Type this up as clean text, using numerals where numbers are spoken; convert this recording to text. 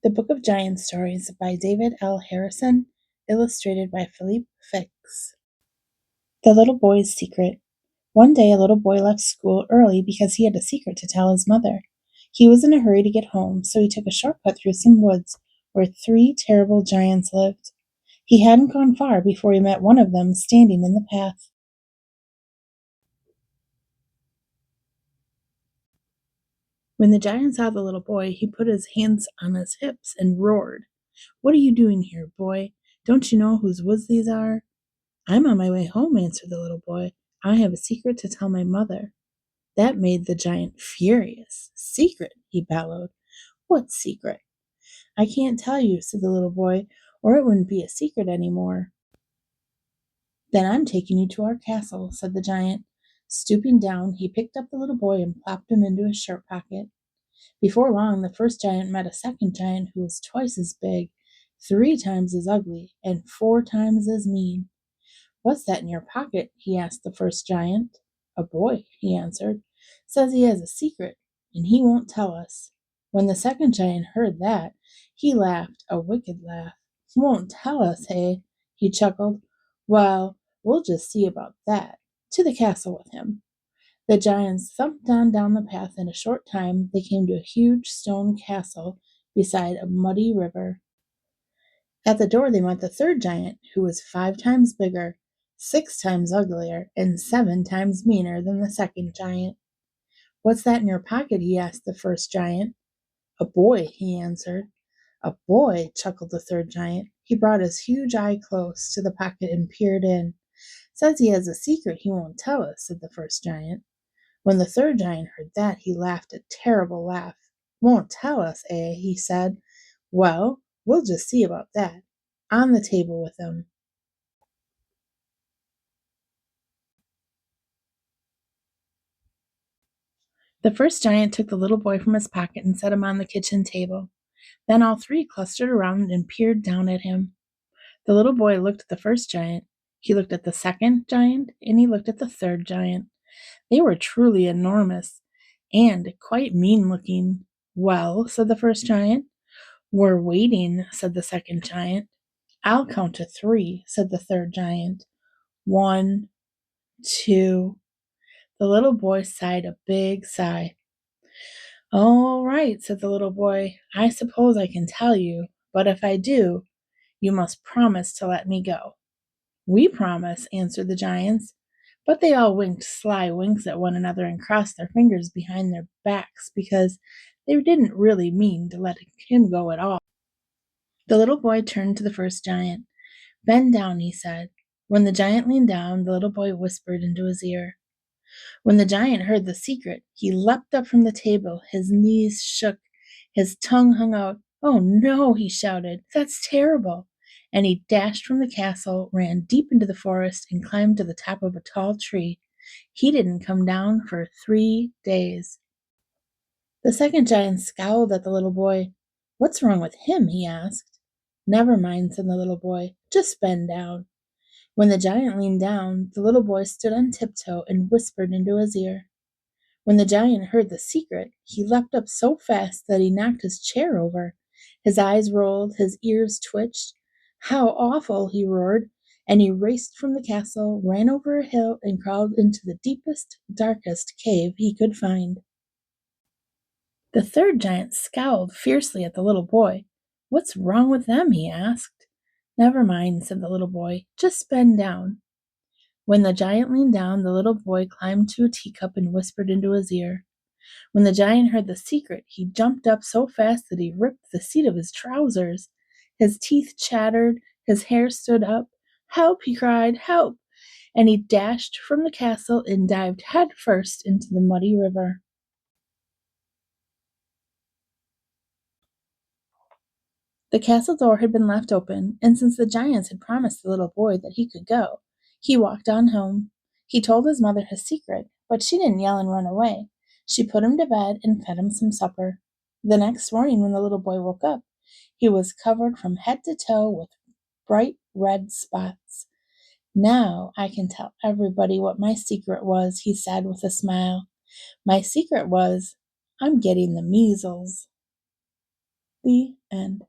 The Book of Giant Stories by David L. Harrison, illustrated by Philippe Fix. The Little Boy's Secret. One day a little boy left school early because he had a secret to tell his mother. He was in a hurry to get home, so he took a shortcut through some woods where 3 terrible giants lived. He hadn't gone far before he met one of them standing in the path. When the giant saw the little boy, he put his hands on his hips and roared, "What are you doing here, boy? Don't you know whose woods these are?" "I'm on my way home," answered the little boy. "I have a secret to tell my mother." That made the giant furious. "Secret?" he bellowed. "What secret?" "I can't tell you," said the little boy, "or it wouldn't be a secret any more." "Then I'm taking you to our castle," said the giant. Stooping down, he picked up the little boy and plopped him into his shirt pocket. Before long, the first giant met a second giant who was twice as big, 3 times as ugly, and 4 times as mean. "What's that in your pocket?" he asked the first giant. "A boy," he answered. "Says he has a secret, and he won't tell us." When the second giant heard that, he laughed a wicked laugh. "Won't tell us, hey?" he chuckled. "Well, we'll just see about that. To the castle with him." The giants thumped on down the path. In a short time they came to a huge stone castle beside a muddy river. At the door they met the third giant, who was 5 times bigger, 6 times uglier, and 7 times meaner than the second giant. "What's that in your pocket?" he asked the first giant. "A boy," he answered. "A boy?" chuckled the third giant. He brought his huge eye close to the pocket and peered in. "Says he has a secret he won't tell us," said the first giant. When the third giant heard that, he laughed a terrible laugh. "Won't tell us, eh?" he said. "Well, we'll just see about that. On the table with him." The first giant took the little boy from his pocket and set him on the kitchen table. Then all 3 clustered around and peered down at him. The little boy looked at the first giant, he looked at the second giant, and he looked at the third giant. They were truly enormous and quite mean-looking. "Well," said the first giant. "We're waiting," said the second giant. "I'll count to 3," said the third giant. 1, 2. The little boy sighed a big sigh. "All right," said the little boy. "I suppose I can tell you, but if I do, you must promise to let me go." "We promise," answered the giants, but they all winked sly winks at one another and crossed their fingers behind their backs because they didn't really mean to let him go at all. The little boy turned to the first giant. "Bend down," he said. When the giant leaned down, the little boy whispered into his ear. When the giant heard the secret, he leapt up from the table. His knees shook, his tongue hung out. "Oh no!" he shouted. "That's terrible!" And he dashed from the castle, ran deep into the forest, and climbed to the top of a tall tree. He didn't come down for 3 days. The second giant scowled at the little boy. "What's wrong with him?" he asked. "Never mind," said the little boy. "Just bend down." When the giant leaned down, the little boy stood on tiptoe and whispered into his ear. When the giant heard the secret, he leapt up so fast that he knocked his chair over. His eyes rolled, his ears twitched. "How awful!" he roared, and he raced from the castle, ran over a hill, and crawled into the deepest, darkest cave he could find. The third giant scowled fiercely at the little boy. "What's wrong with them?" he asked. "Never mind," said the little boy. "Just bend down." When the giant leaned down, the little boy climbed to a teacup and whispered into his ear. When the giant heard the secret, he jumped up so fast that he ripped the seat of his trousers. His teeth chattered, his hair stood up. "Help!" he cried, "help!" And he dashed from the castle and dived head first into the muddy river. The castle door had been left open, and since the giants had promised the little boy that he could go, he walked on home. He told his mother his secret, but she didn't yell and run away. She put him to bed and fed him some supper. The next morning, when the little boy woke up, he was covered from head to toe with bright red spots. "Now I can tell everybody what my secret was," he said with a smile. "My secret was, I'm getting the measles." The end.